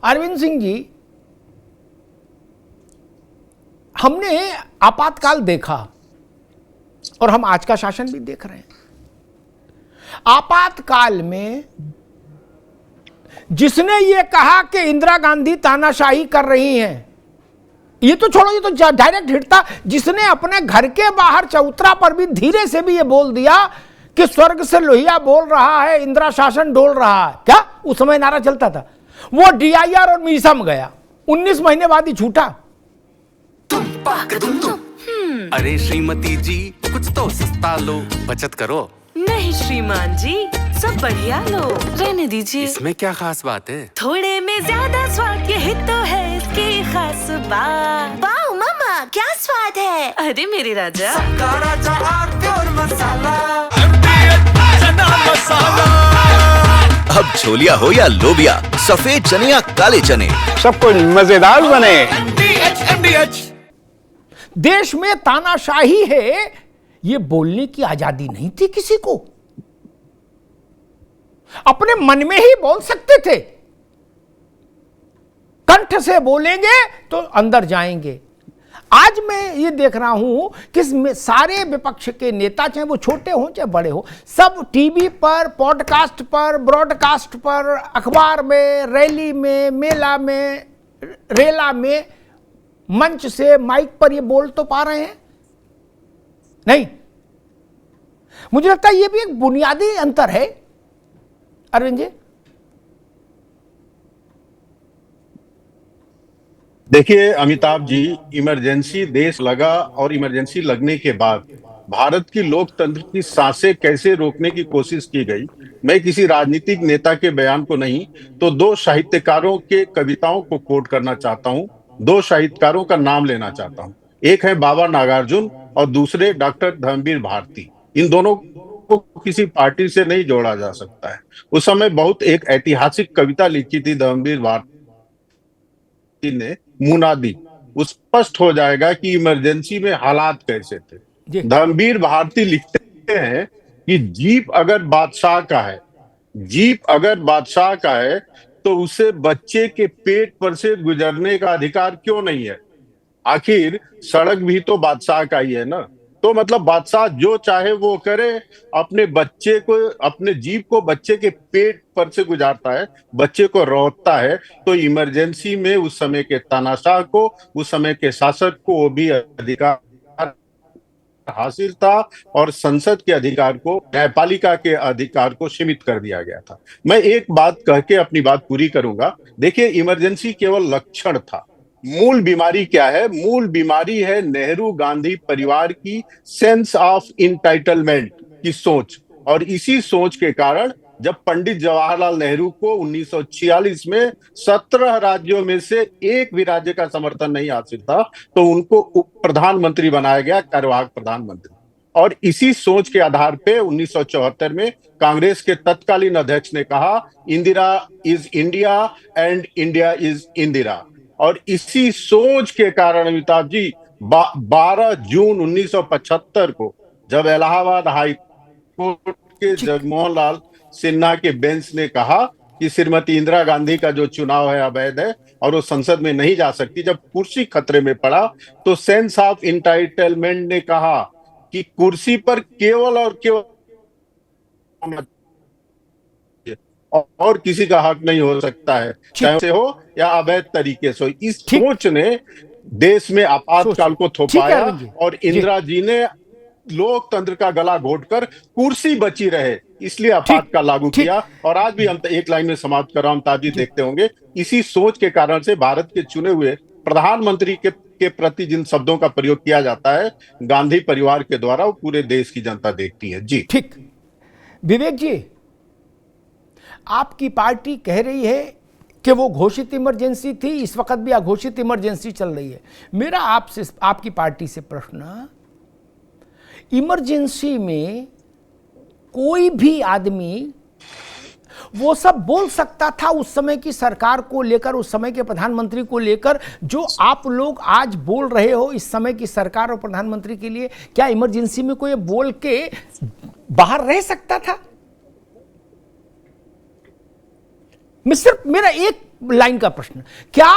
अरविंद सिंह जी, हमने आपातकाल देखा और हम आज का शासन भी देख रहे हैं। आपातकाल में जिसने ये कहा कि इंदिरा गांधी तानाशाही कर रही हैं, ये तो छोड़ो, ये तो डायरेक्ट हिट था। जिसने अपने घर के बाहर चौतरा पर भी धीरे से भी ये बोल दिया कि स्वर्ग से लोहिया बोल रहा है, इंदिरा शासन डोल रहा है, क्या उस समय नारा चलता था, वो डीआईआर और मीसा में गया, 19 महीने बाद ही छूटा। अरे श्रीमती जी, कुछ तो सस्ता लो, बचत करो। नहीं श्रीमान जी, सब बढ़िया लो, रहने दीजिए। इसमें क्या खास बात है? थोड़े में ज्यादा स्वाद, यही तो है इसकी खास बात। वाह मामा, क्या स्वाद है। अरे मेरे राजा, राजा और मसाला। अब छोलिया हो या लोबिया, सफेद चने या काले चने, सब कुछ मजेदार बने। देश में तानाशाही है, ये बोलने की आजादी नहीं थी किसी को। अपने मन में ही बोल सकते थे, कंठ से बोलेंगे तो अंदर जाएंगे। आज मैं ये देख रहा हूं कि सारे विपक्ष के नेता, चाहे वो छोटे हों चाहे बड़े हो, सब टीवी पर, पॉडकास्ट पर, ब्रॉडकास्ट पर, अखबार में, रैली में, मेला में, रेला में, मंच से, माइक पर ये बोल तो पा रहे हैं नहीं। मुझे लगता है ये भी एक बुनियादी अंतर है अरविंद जी। देखिए अमिताभ जी, इमरजेंसी देश लगा और इमरजेंसी लगने के बाद भारत की लोकतंत्र की सांसें कैसे रोकने की कोशिश की गई, मैं किसी राजनीतिक नेता के बयान को नहीं तो दो साहित्यकारों के कविताओं को कोट करना चाहता हूं। दो साहित्यकारों का नाम लेना चाहता हूं। एक है बाबा नागार्जुन और दूसरे डॉक्टर धर्मवीर भारती। इन दोनों को किसी पार्टी से नहीं जोड़ा जा सकता है। उस समय बहुत एक ऐतिहासिक कविता लिखी थी धर्मवीर भारती ने, मुनादी। उस स्पष्ट हो जाएगा कि इमरजेंसी में हालात कैसे थे। धर्मवीर भारती लिखते हैं कि जीप अगर बादशाह का है, जीप अगर बादशाह का है तो उसे बच्चे के पेट पर से गुजरने का अधिकार क्यों नहीं है? आखिर सड़क भी तो बादशाह का ही है ना। तो मतलब बादशाह जो चाहे वो करे, अपने बच्चे को, अपने जीप को बच्चे के पेट पर से गुजारता है, बच्चे को रोकता है। तो इमरजेंसी में उस समय के तानाशाह को, उस समय के शासक को वो भी अधिकार हासिल था और संसद के अधिकार को, न्यायपालिका के अधिकार को सीमित कर दिया गया था। मैं एक बात कह के अपनी बात पूरी करूंगा। देखिए, इमरजेंसी केवल लक्षण था। मूल बीमारी क्या है? मूल बीमारी है नेहरू गांधी परिवार की सेंस ऑफ इंटाइटलमेंट की सोच। और इसी सोच के कारण जब पंडित जवाहरलाल नेहरू को 1946 में 17 राज्यों में से एक भी राज्य का समर्थन नहीं हासिल था, तो उनको उप प्रधानमंत्री बनाया गया, कार्यवाहक प्रधानमंत्री। और इसी सोच के आधार पे 1974 में कांग्रेस के तत्कालीन अध्यक्ष ने कहा, Indira is India and India is Indira. और इसी सोच के कारण अमिताभ जी 12 जून 1975 को जब इलाहाबाद हाई कोर्ट के जगमोहन लाल सिन्हा के बेंच ने कहा कि श्रीमती इंदिरा गांधी का जो चुनाव है अवैध है और वो संसद में नहीं जा सकती, जब कुर्सी खतरे में पड़ा, तो सेंस ऑफ इंटाइटलमेंट ने कहा कि कुर्सी पर केवल और केवल और किसी का हक नहीं हो सकता है, चाहे से हो या अवैध तरीके से। इस सोच ने देश में आपातकाल को थोपाया और इंदिरा जी ने लोकतंत्र का गला घोटकर कुर्सी बची रहे इसलिए आपातकाल लागू किया। और आज भी हम एक लाइन में समाप्त कर रहा हूं ताजी, देखते होंगे, इसी सोच के कारण से भारत के चुने हुए प्रधानमंत्री के प्रति जिन शब्दों का प्रयोग किया जाता है गांधी परिवार के द्वारा, वो पूरे देश की जनता देखती है। जी ठीक। विवेक जी, आपकी पार्टी कह रही है कि वो घोषित इमरजेंसी थी, इस वक्त भी अघोषित इमरजेंसी चल रही है। मेरा आपसे, आपकी पार्टी से प्रश्न, इमरजेंसी में कोई भी आदमी वो सब बोल सकता था उस समय की सरकार को लेकर, उस समय के प्रधानमंत्री को लेकर, जो आप लोग आज बोल रहे हो इस समय की सरकार और प्रधानमंत्री के लिए। क्या इमरजेंसी में कोई बोल के बाहर रह सकता था? सिर्फ मेरा एक लाइन का प्रश्न, क्या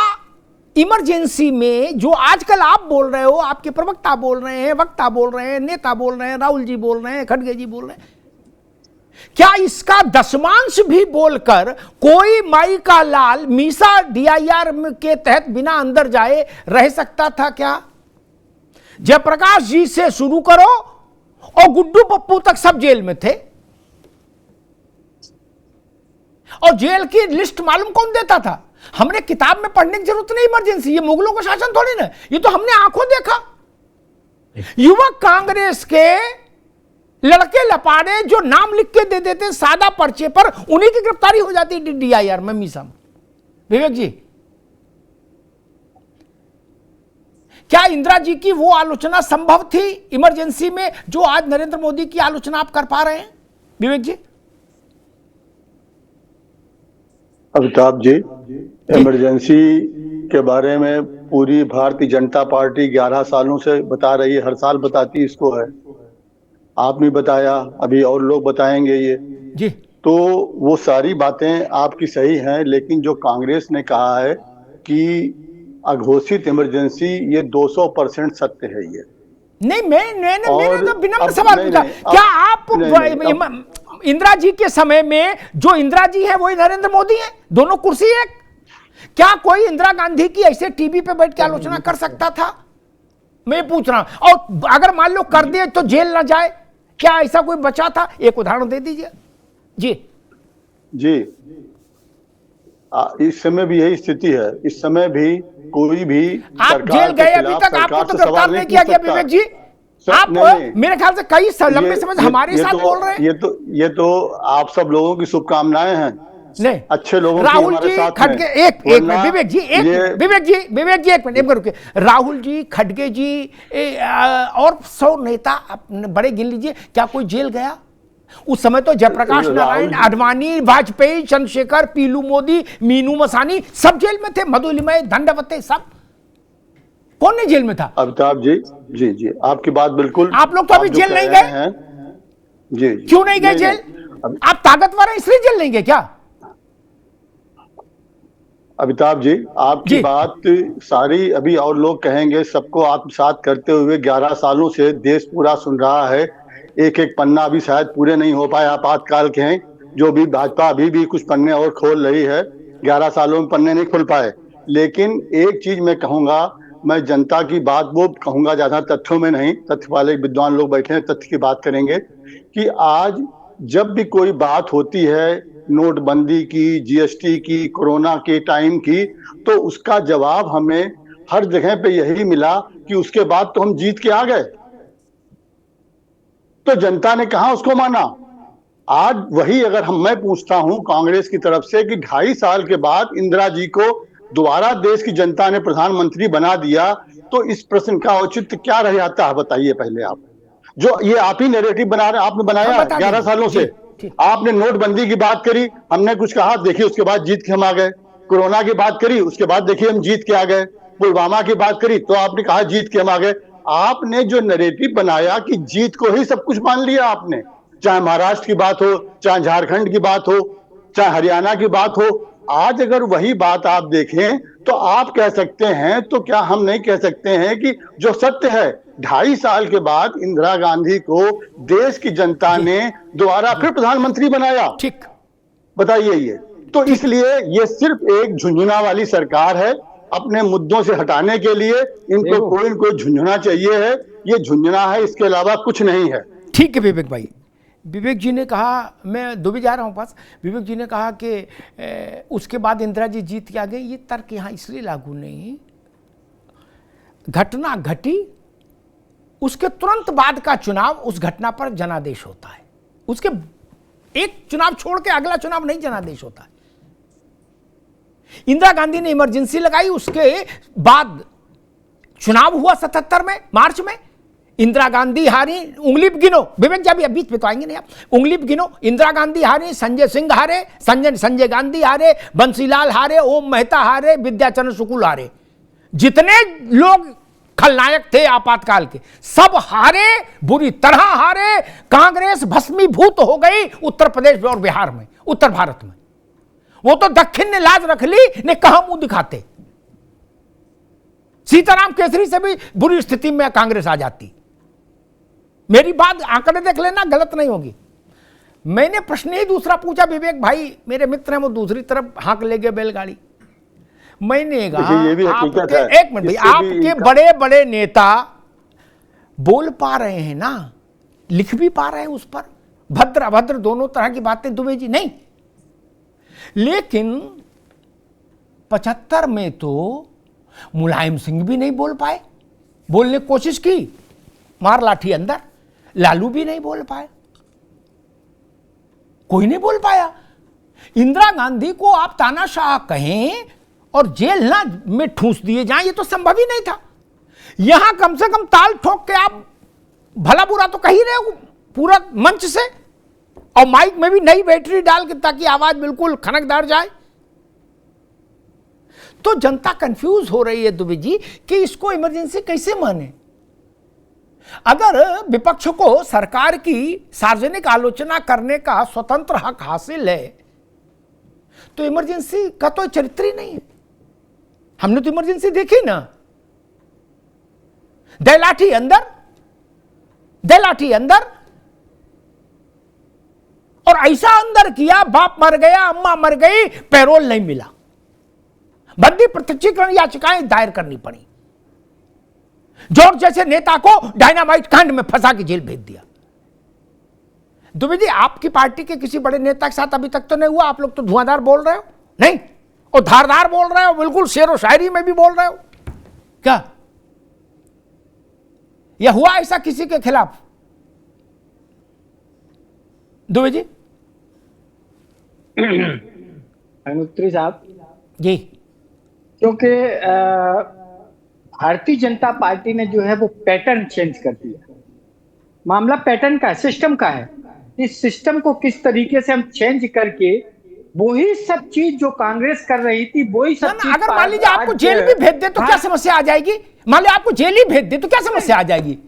इमरजेंसी में जो आजकल आप बोल रहे हो, आपके प्रवक्ता बोल रहे हैं, वक्ता बोल रहे हैं, नेता बोल रहे हैं, राहुल जी बोल रहे हैं, खड़गे जी बोल रहे हैं, क्या इसका दशमांश भी बोलकर कोई माई का लाल मीसा डीआईआर के तहत बिना अंदर जाए रह सकता था क्या? जयप्रकाश जी से शुरू करो और गुड्डू पप्पू तक सब जेल में थे, और जेल की लिस्ट मालूम कौन देता था? हमने किताब में पढ़ने की जरूरत नहीं इमरजेंसी, ये मुगलों का शासन थोड़ी ना, ये तो हमने आंखों देखा। युवक कांग्रेस के लड़के लपाड़े जो नाम लिख के दे देते सादा पर्चे पर, उन्हीं की गिरफ्तारी हो जाती डीआईआर में, मीसा में। विवेक जी, क्या इंदिरा जी की वो आलोचना संभव थी इमरजेंसी में जो आज नरेंद्र मोदी की आलोचना आप कर पा रहे हैं? विवेक जी। अमिताभ जी, इमरजेंसी के बारे में पूरी भारतीय जनता पार्टी 11 सालों से बता रही है, हर साल बताती इसको है। आपने बताया, अभी और लोग बताएंगे ये जी। तो वो सारी बातें आपकी सही हैं, लेकिन जो कांग्रेस ने कहा है कि अघोषित इमरजेंसी, ये 200% सत्य है। ये नहीं, मैंने तो विनम्र अब सवाल पूछा, क्या आप नहीं, इंदिरा जी के समय में जो इंदिरा जी है वही नरेंद्र मोदी है, दोनों कुर्सी एक? क्या कोई इंदिरा गांधी की ऐसे टीवी पे बैठ के आलोचना कर सकता था? मैं पूछ रहा हूं। और अगर मान लो कर दे तो जेल ना जाए, क्या ऐसा कोई बचा था? एक उदाहरण दे दीजिए। जी जी, इस समय भी यही स्थिति है। इस समय भी कोई भी आप जेल गए अभी तक, आपको तो गिरफ्तार नहीं किया गया विवेक जी। आप मेरे ख्याल से कई लंबे समय से हमारे साथ बोल रहे हैं। ये तो आप सब लोगों की शुभकामनाएं हैं, नहीं अच्छे लोगों राहुल जी खड़गे, एक मिनट विवेक जी, विवेक जी एक मिनट रुके। राहुल जी, खड़गे जी और 100 नेता बड़े गिन लीजिए, क्या कोई जेल गया? उस समय तो जयप्रकाश नारायण, आडवाणी, वाजपेयी, चंद्रशेखर, पीलू मोदी, मीनू मसानी सब जेल में थे, मधुलिमय, दंडवते, सब कौन नहीं जेल में था? अमिताभ जी, जी जी, आपकी बात बिल्कुल। आप लोग तो अभी जेल नहीं गए जी। क्यों नहीं गए जेल? आप ताकतवर हैं इसलिए जेल नहीं गए क्या? अमिताभ जी, आपकी बात सारी अभी और लोग कहेंगे, सबको आत्मसात करते हुए 11 सालों से देश पूरा सुन रहा है। एक एक पन्ना अभी शायद पूरे नहीं हो पाए, आपातकाल के हैं, जो भी भाजपा अभी भी कुछ पन्ने और खोल रही है, 11 सालों में पन्ने नहीं खोल पाए। लेकिन एक चीज मैं कहूंगा, मैं जनता की बात वो कहूंगा, ज्यादा तथ्यों में नहीं, तथ्य वाले विद्वान लोग बैठे हैं, तथ्य की बात करेंगे कि आज जब भी कोई बात होती है नोटबंदी की, जीएसटी की, कोरोना के टाइम की, तो उसका जवाब हमें हर जगह पे यही मिला कि उसके बाद तो हम जीत के आ गए। तो जनता ने कहा उसको माना। आज वही अगर मैं पूछता हूं कांग्रेस की तरफ से कि 2.5 साल के बाद इंदिरा जी को दोबारा देश की जनता ने प्रधानमंत्री बना दिया, तो इस प्रश्न का औचित्य क्या रह जाता है? बताइए पहले आप। जो ये आप ही नैरेटिव बना रहे, आपने बनाया 11 सालों से। आपने नोटबंदी की बात करी, हमने कुछ कहा, देखिए उसके बाद जीत के हम आ गए। कोरोना की बात करी, उसके बाद देखिए हम जीत के आ गए। पुलवामा की बात करी तो आपने कहा जीत के हम आ गए। आपने जो नैरेटिव बनाया कि जीत को ही सब कुछ मान लिया आपने, चाहे महाराष्ट्र की बात हो, चाहे झारखंड की बात हो, चाहे हरियाणा की बात हो। आज अगर वही बात आप देखें तो आप कह सकते हैं, तो क्या हम नहीं कह सकते हैं कि जो सत्य है, 2.5 साल के बाद इंदिरा गांधी को देश की जनता ने दोबारा फिर प्रधानमंत्री बनाया। ठीक, बताइए ये तो इसलिए ये सिर्फ एक झुंझुना वाली सरकार है। अपने मुद्दों से हटाने के लिए इनको कोई न कोई झुंझुना चाहिए है, ये झुंझुना है, इसके अलावा कुछ नहीं है। ठीक है विवेक भाई। विवेक जी ने कहा, मैं दुबई जा रहा हूँ पास, विवेक जी ने कहा कि उसके बाद इंदिरा जी जीत के आ गए। ये तर्क यहाँ इसलिए लागू नहीं, घटना घटी, उसके तुरंत बाद का चुनाव, उस घटना पर जनादेश होता है। उसके एक चुनाव छोड़ के अगला चुनाव नहीं जनादेश होता है। इंदिरा गांधी ने इमरजेंसी लगाई, उसके बाद चुनाव हुआ 77 में, मार्च में। इंदिरा गांधी हारी, उंगली गिनो विवेक जी, अभी बीच में तो आएंगे नहीं आप, उंगली गिनो। इंदिरा गांधी हारी, संजय सिंह हारे, संजय गांधी हारे, बंसीलाल हारे, ओम मेहता हारे, विद्याचरण शुक्ल हारे। जितने लोग खलनायक थे आपातकाल के, सब हारे, बुरी तरह हारे। कांग्रेस भस्मीभूत हो गई उत्तर प्रदेश और बिहार में, उत्तर भारत में। वो तो दक्षिण ने लाज रख ली, ने कहां मुंह दिखाते। सीताराम केसरी से भी बुरी स्थिति में कांग्रेस आ जाती। मेरी बात आंकड़े देख लेना, गलत नहीं होगी। मैंने प्रश्न ही दूसरा पूछा, विवेक भाई मेरे मित्र हैं, वो दूसरी तरफ हाँक ले गए बैलगाड़ी। मैंने कहा एक मिनट भाई, आपके बड़े बड़े नेता बोल पा रहे हैं ना, लिख भी पा रहे हैं उस पर, भद्र अभद्र दोनों तरह की बातें दुबे जी नहीं, लेकिन 75 में तो मुलायम सिंह भी नहीं बोल पाए, बोलने की कोशिश की, मार लाठी अंदर। लालू भी नहीं बोल पाए, कोई नहीं बोल पाया। इंदिरा गांधी को आप तानाशाह कहें और जेल ना में ठूस दिए जाएं, ये तो संभव ही नहीं था। यहां कम से कम ताल ठोक के आप भला बुरा तो कह ही रहे हो पूरा मंच से, और माइक में भी नई बैटरी डाल के ताकि आवाज बिल्कुल खनकदार जाए। तो जनता कंफ्यूज हो रही है दुबे जी कि इसको इमरजेंसी कैसे माने। अगर विपक्ष को सरकार की सार्वजनिक आलोचना करने का स्वतंत्र हक हासिल है तो इमरजेंसी का तो चरित्र ही नहीं है। हमने तो इमरजेंसी देखी ना, दे लाठी अंदर, दे लाठी अंदर, और ऐसा अंदर किया, बाप मर गया, अम्मा मर गई, पैरोल नहीं मिला, बंदी प्रत्यक्षीकरण याचिकाएं दायर करनी पड़ी। जॉर्ज जैसे नेता को डायनामाइट कांड में फंसा के जेल भेज दिया। दुबे जी आपकी पार्टी के किसी बड़े नेता के साथ अभी तक तो नहीं हुआ। आप लोग तो धुआंधार बोल रहे हो, नहीं, और धारदार बोल रहे हो, बिल्कुल शेर व शायरी में भी बोल रहे हो। क्या यह हुआ ऐसा किसी के खिलाफ दुबे जी? अनुत्री साहब जी, क्योंकि भारतीय जनता पार्टी ने जो है वो पैटर्न चेंज कर दिया। मामला पैटर्न का है, सिस्टम का है। इस सिस्टम को किस तरीके से हम चेंज करके वही सब चीज जो कांग्रेस कर रही थी वही सब चीज, अगर मान लीजिए आपको जेल भी भेज दे तो क्या समस्या आ जाएगी? मान लीजिए आपको जेल ही भेज दे तो क्या समस्या आ जाएगी?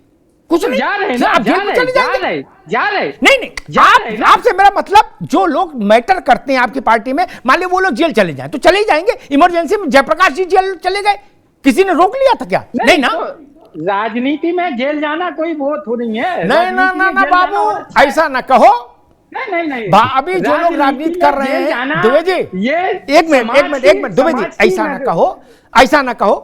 कुछ नहीं, जा रहे आप जेल में चले जाएंगे। जा रहे नहीं, आपसे मेरा मतलब जो लोग मैटर करते हैं आपकी पार्टी में, मान लीजिए वो लोग जेल चले जाएं तो चले ही जाएंगे। इमरजेंसी में जयप्रकाश जी जेल चले गए, किसी ने रोक लिया था क्या? नहीं ना। तो राजनीति में जेल जाना कोई वो थोड़ी है। नहीं ना बाबू, ऐसा ना कहो। नहीं अभी जो लोग राजनीति कर रहे हैं दुबे जी, ये एक मिनट दुबे जी, ऐसा ना कहो।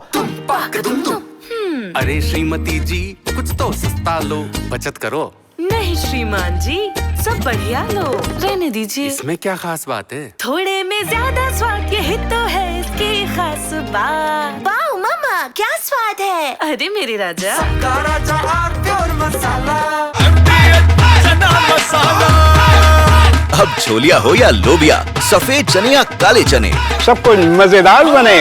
अरे श्रीमती जी कुछ तो सस्ता लो, बचत करो। नहीं श्रीमान जी, सब बढ़िया लो, रहने दीजिए। इसमें क्या खास बात है? थोड़े में ज्यादा स्वाद, यही तो है इसकी खास बात। वाह मामा, क्या स्वाद है। अरे मेरे राजा, अब छोलिया हो या लोबिया, सफेद चने या काले चने, सबको मजेदार बने।